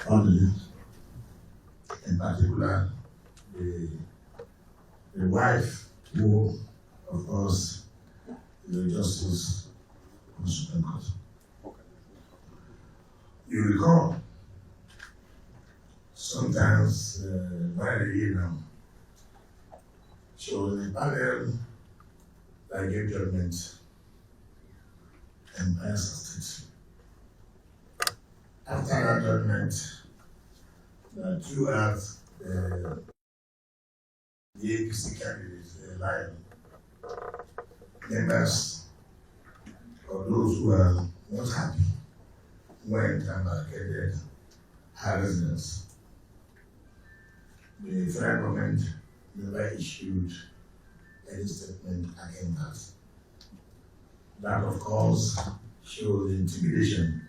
Odili, in particular the wife who, of course, is the Justice of the Supreme Court. You recall, sometimes very now, so the panel that gave judgment in Bayelsa State. After that judgment, that threw out the APC candidates, the Lion, members of those who are not happy went and barricaded her residence. The federal government never issued any statement against that. That, of course, shows the intimidation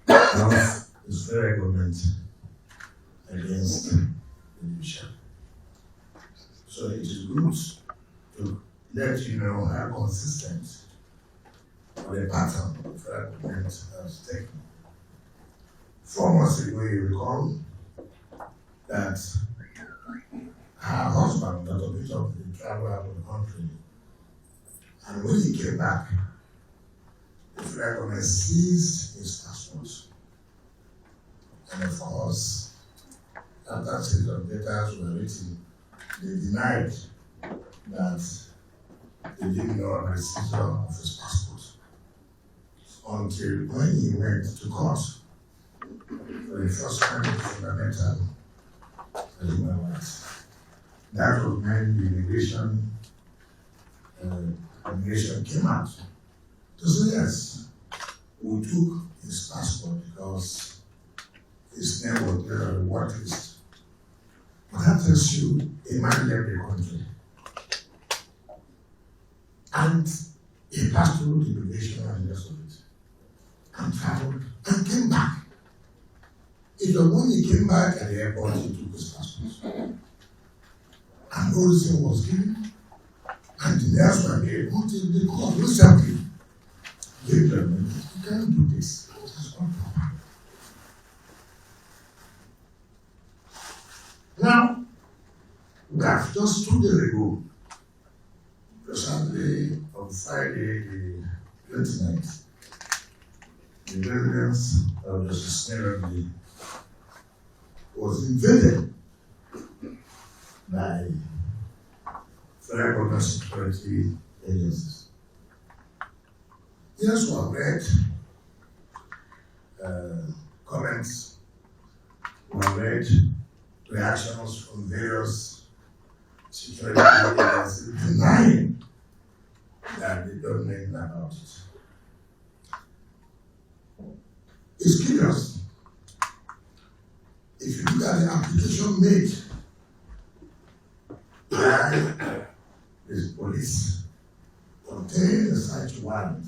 of the federal government against the judiciary. So it is good to let you know how consistent the pattern the federal government has taken. 4 months ago, you recall that her husband, Dr. Bishop, traveled out of the country. And when he came back, the federal government seized his passport. And of course, after a series of letters were written, they denied that they didn't know about the seizure of his passport. Until when he went to court for the first time in fundamental human rights. That was when the immigration came out to say yes, we took his passport because his name was there on the work list. But that tells you a man left the country. And he passed through the immigration and the rest of it. And traveled and came back. It was when he came back at the airport, he took his passport. And no reason was given. And the nurse were there until the court recently gave them, you can't do this. This is not proper. Now, we have just 2 days ago, precisely on Friday, the 29th, the residence of Justice Nerody was invaded by federal government security agencies. Yes, we have read comments, we have read reactions from various security agencies denying that they don't know anything about it. It's curious. If you look at the application made by the police, contain a search warrant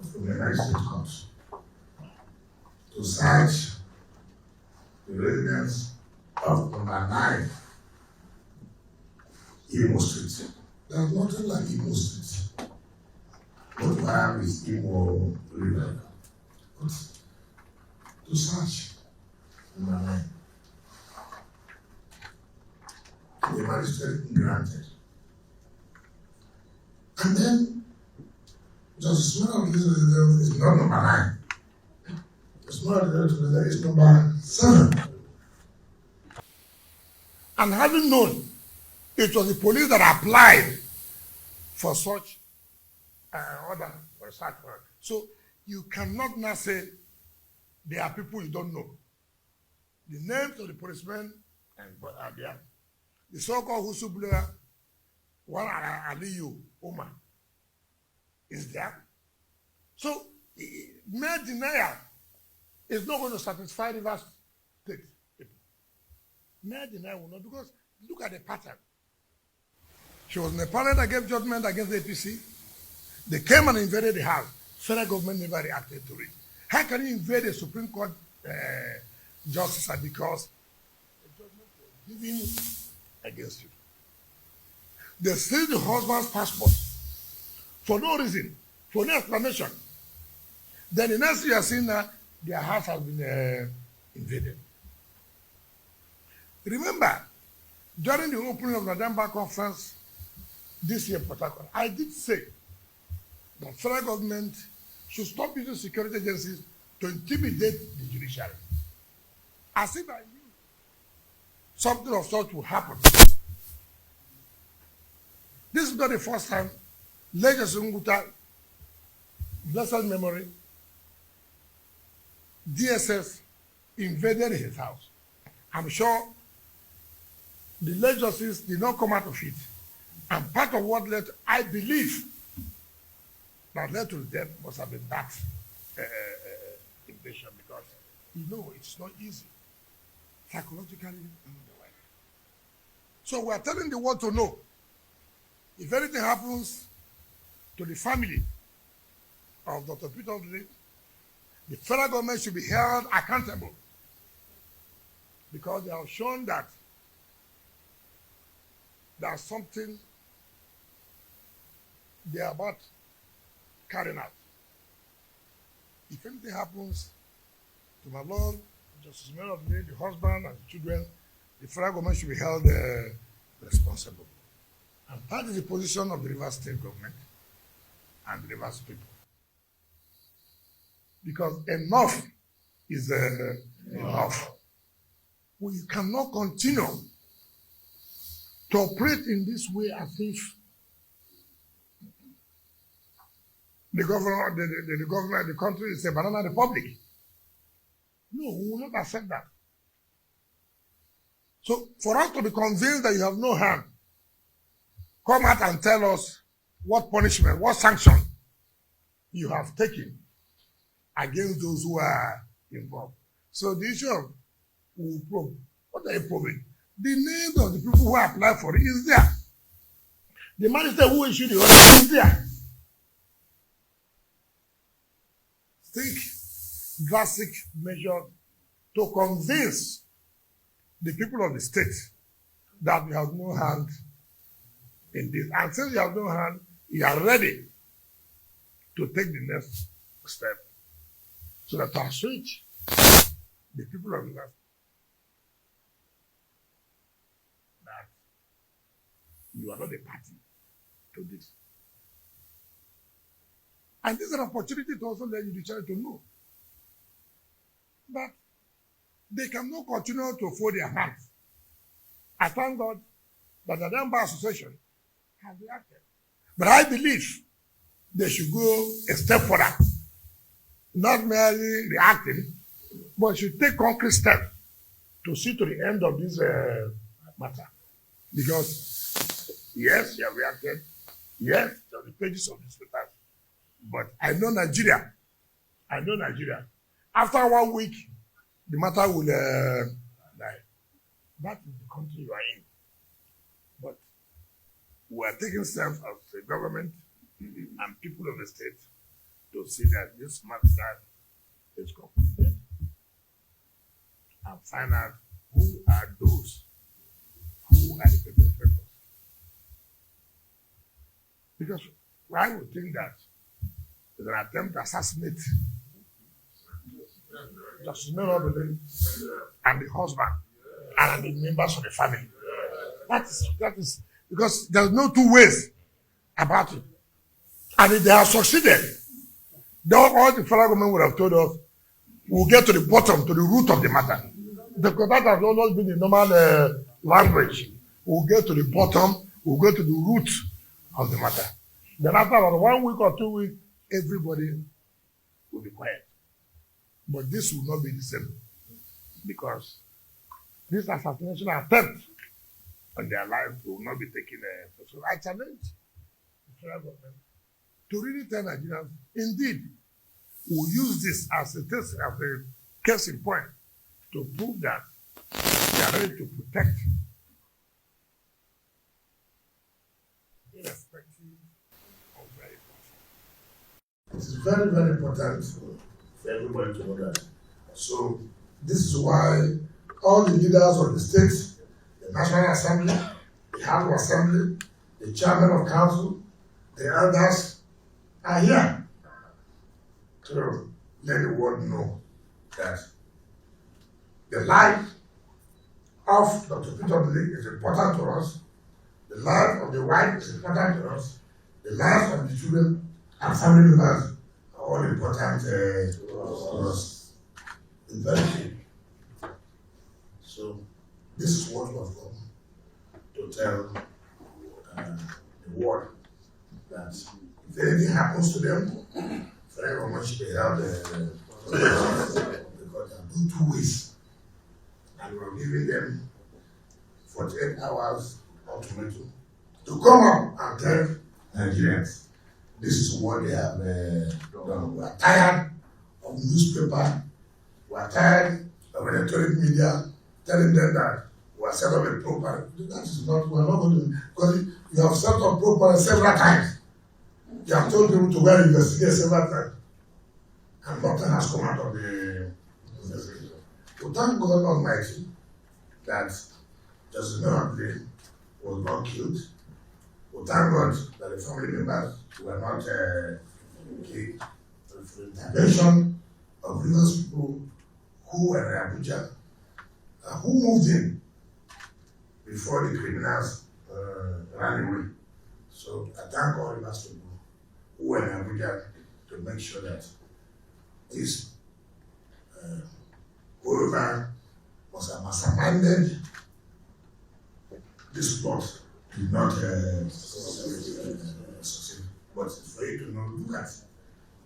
from the United States Court to search the residence of number 9 Imo Street. There's nothing like Imo Street. What we have is Imo River. But to search number 9. The magistrate granted. And then Justice Nerody is not number 9. Justice Nerody is number 7. And having known it was the police that applied for such order for a search warrant. So you cannot now say there are people you don't know. The names of the policemen are there. The so-called whistleblower, one Aliyu Umar, is there. So mere denial is not going to satisfy the vast state people. Mere denial will not, because look at the pattern. She was in a panel that gave judgment against the APC. They came and invaded the house. Federal government never reacted to it. How can you invade a Supreme Court justice because the judgment was given against you? They seized the husband's passport for no reason, for no explanation. Then the next thing you are seeing now, their house has been invaded. Remember, during the opening of the November conference this year in Port Harcourt, I did say that federal government should stop using security agencies to intimidate the judiciary. As if I knew something of such would happen. This is not the first time Legacy Nguta, blessed memory, DSS invaded his house. I'm sure the late justice did not come out of it. And part of what led, I believe, that led to the death must have been that invasion, because it's not easy psychologically and otherwise. So we are telling the world to know, if anything happens to the family of Dr. Peter Odili, the federal government should be held accountable, because they have shown that there's something they are about carrying out. If anything happens to my Lord, Justice Mary of the husband and the children, the federal government should be held responsible. And that is the position of the Rivers State government and the Rivers people. Because enough is enough. We cannot continue to operate in this way as if the government, the country is a banana republic. No, we will not accept that. So for us to be convinced that you have no hand, come out and tell us what punishment, what sanction you have taken against those who are involved. So the issue of what are you probing? The names of the people who applied for it is there. The magistrate who issued the order is there. Take drastic measures to convince the people of the state that we have no hand in this. And since you have no hand, you are ready to take the next step, so that to assuage the people of the land that you are not a party to this. And this is an opportunity to also let the judiciary to know that they cannot continue to fold their hands. I thank God that the Bar Association has reacted. But I believe they should go a step further. Not merely reacting, but should take concrete steps to see to the end of this matter. Because, yes, you have reacted. Yes, there are the pages of this paper. But I know Nigeria. After 1 week, the matter will die. That is the country you are in. But we are taking steps as the government and people of the state to see that this matter is completed and find out who are those who are the perpetrators. Because I would think that it's an attempt to assassinate Justice Mary and the husband and the members of the family. That is because there's no two ways about it. And if they have succeeded, all the federal government would have told us, we'll get to the bottom, to the root of the matter. Because that has always been the normal language. We'll get to the bottom, we'll go to the root of the matter. Then after about 1 week or 2 weeks, everybody will be quiet. But this will not be the same. Because this assassination attempt on their life will not be taken. So I challenge the federal government to really tell Nigerians, indeed, we'll use this as a case in point to prove that they are ready to protect irrespective of very important. It is very, very important for everybody to know that. So this is why all the leaders of the state, the National Assembly, the House of Assembly, the Chairman of Council, the elders are here to let the world know that the life of Dr. Peter Odili is important to us, the life of the wife is important to us, the life of the children and family members are all important to us. It's very clear. So, this is what we have come to tell the world, that if anything happens to them, very much they have because they are doing 2 ways. And we're giving them 48 hours ultimatum to come up and tell Nigerians this is what they have done. We are tired of newspaper, we are tired of electronic media telling them that we are set up a program. That is not, we are not going to, because you have set up program several times. You have told people to go and investigate several times. And nothing has come out of the investigation. So thank God Almighty that Justice Odili was not killed. We thank God that the family members were not killed. For the intervention of religious people who were in Abuja, who moved in before the criminals ran away. So I thank all religious people who were in Abuja to make sure that this whoever was masterminded this plot did not succeed. But for you to know, look at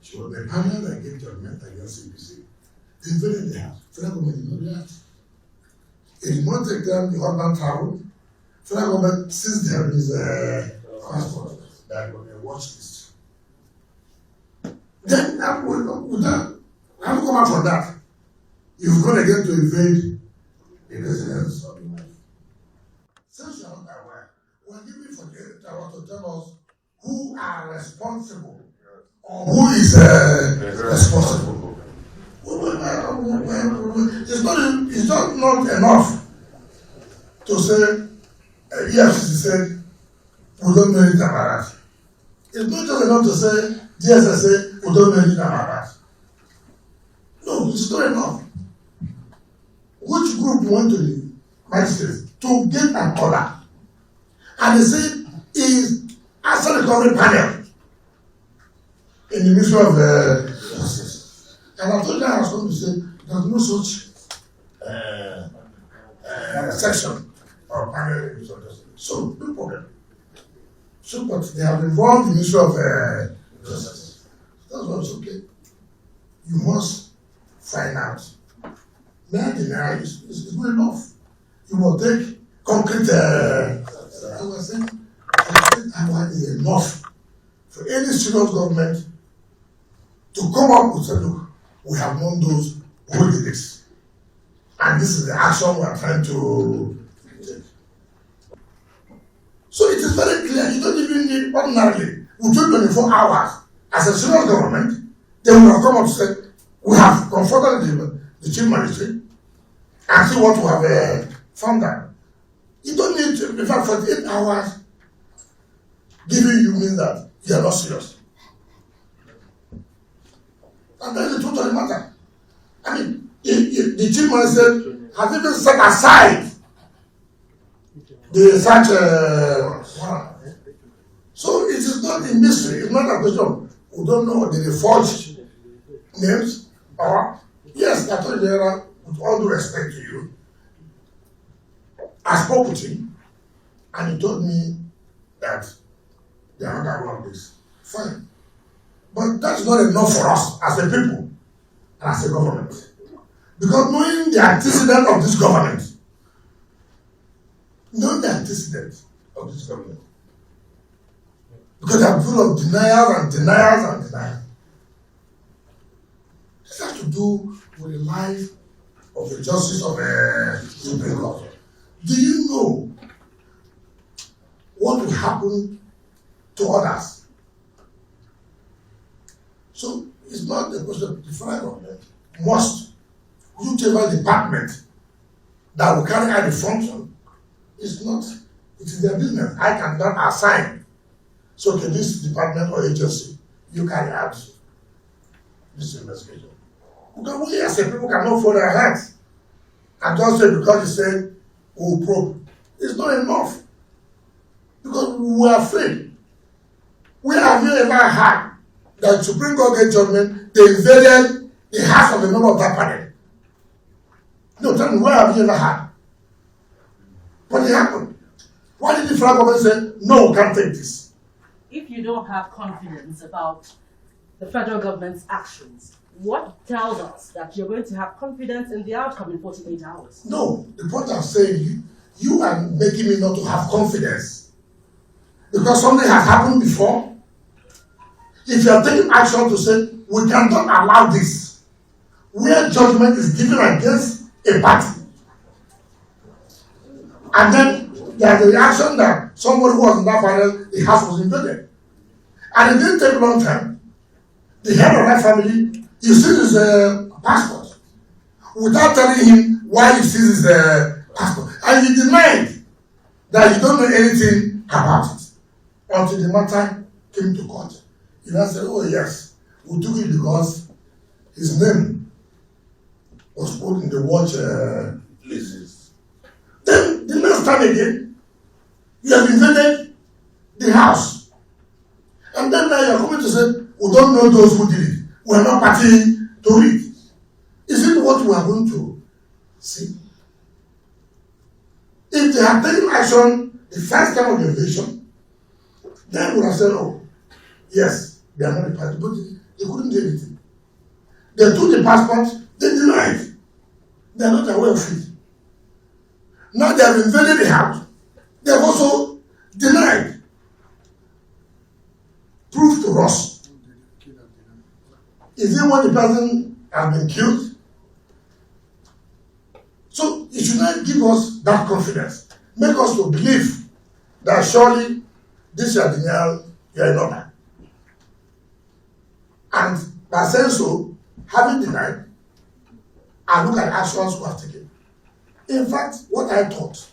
she was the panel that gave judgment against CBC. They invaded the house. Federal government did not react. It did not take them, the husband traveled. Federal government seized them his passport. That was a watch list. Then, with that, how do you come out from that? You've gone again to invade the residence of the wife. Since you are not aware, we are giving 48 hours to tell us who are responsible or who is responsible. It's not enough to say, EFCC said, we don't know anything about that. It's not just enough to say, DSS said, we don't know anything about that. No, it's not enough. Which group went to the magistrates to get an order? And they said, is after the recovery panel in the Ministry of Justice. And I told them I was going to say, there's no such section or panel in the Ministry of Justice. So, no problem. So, but they have involved the Ministry of Justice. That's why it's okay. You must find out. Now deny is good enough. You will take concrete I was saying, 48 hours is enough for any serious government to come up with say, look, we have known those who did this. And this is the action we are trying to take. So it is very clear, you don't even need ordinarily, within 24 hours, as a serious government, they will have come up to say, we have confronted the chief magistrate and see what we have found out. You don't need to, in fact, 48 hours giving you means that you are not serious. And that is the truth of the matter. I mean, if the chief magistrate has even set aside the such warrant. So it is not a mystery, it's not a question. We don't know did they forge names or yes, Attorney General, with all due respect to you, I spoke with him and he told me that they are not aware of this. Fine. But that's not enough for us as a people and as a government. Because knowing the antecedent of this government, because they are full of denials and denials and denials. This has to do with the life of the justice of the Supreme Court. Do you know what will happen to others? So it's not the question of the federal government must, whichever department that will carry out the function, it's not, it is their business. I cannot assign. So to this department or agency, you carry out this investigation. Because we as a people cannot fold our hands and just say because he said we'll probe. It's not enough. Because we are afraid. Where have you ever had that Supreme Court get judgment, they invaded the house of the member of that panel? No, tell me, where have you ever had? What did happen? Why did the federal government say, no, we can't take this? If you don't have confidence about the federal government's actions, what tells us that you're going to have confidence in the outcome in 48 hours? No, the point I'm saying, you are making me not to have confidence. Because something has happened before. If you are taking action to say, we cannot allow this, where judgment is given against a party, and then there's a reaction that somebody who was in that panel, the house was invaded. And it didn't take a long time. The head of that family, you see his passport, without telling him why you see his passport. And he denied that you don't know anything about it until the matter came to court. He now said, oh yes, we took it because his name was put in the watch list. Then the next time again, you have invaded the house. And then now you are coming to say, we don't know those who did it. We are not party to it. Is it what we are going to see? If they had taken action the first time of the invasion, then we would have said, oh, yes, they are not the party, but they couldn't do anything. They took the passport, they denied. They are not aware of it. Now they have invaded the house. They have also denied. Prove to us. Is it when the person has been killed? So it should not give us that confidence. Make us to believe that surely this is denial, you are not. And by saying so, having denied, I look at actions we have taken. In fact, what I thought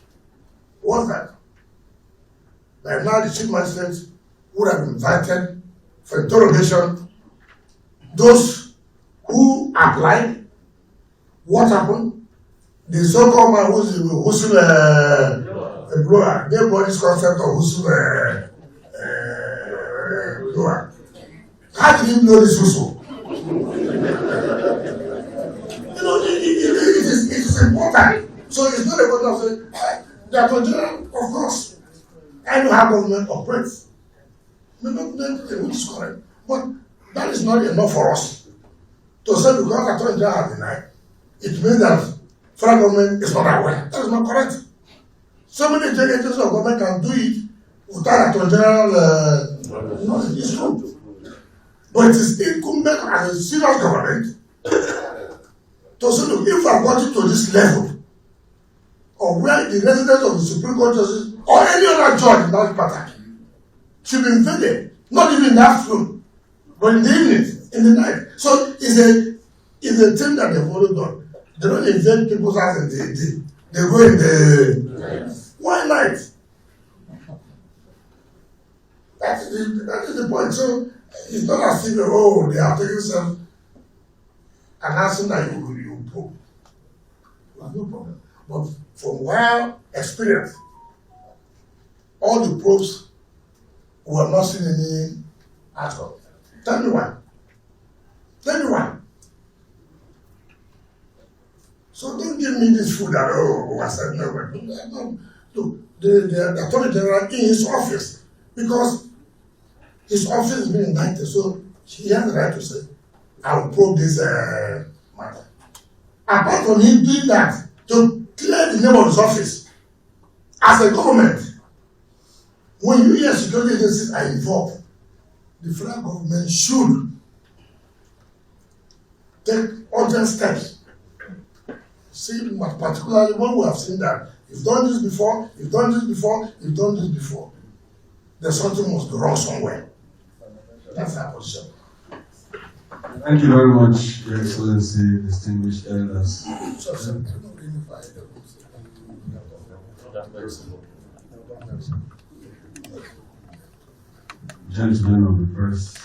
was that by now the chief magistrate would have invited for interrogation those who applied, what happened, the so-called man who's a blower, gave body's concept of who's a blower. How did he blow this whistle? It is important. So it's not a question of saying, the Attorney General, of course, I know how government operates. Which is correct. But that is not enough for us to say because Attorney General has denied, it means that federal government is not aware. That is not correct. So many agencies of government can do it without Attorney General knowledge. It's true. But it is incumbent as a serious government to say, look, if I got it to this level, or where the residents of the Supreme Court justice or any other judge in that matter should be invaded, not even in the afternoon, but in the evening, in the night. So it's a thing that they've already done. They don't invade people's houses in the day. They go in the why night? That is the point. So it's not as if they are taking some announcing that you probe. You have no problem. But from wild experience, all the probes we have not seen any outcome. Tell me why. Tell me why. So don't give me this food that I said no. Look, the Attorney General in his office, because his office is being indicted, so he has the right to say, I will probe this matter. Apart from him doing that, to clear the name of his office, as a government, when you hear security agencies are involved, the federal government should take urgent steps. See, particularly when we have seen that you've done this before, you've done this before, you've done this before, then something must be wrong somewhere. That's our position. Thank you very much, Your Excellency, distinguished elders. Gentlemen of the press.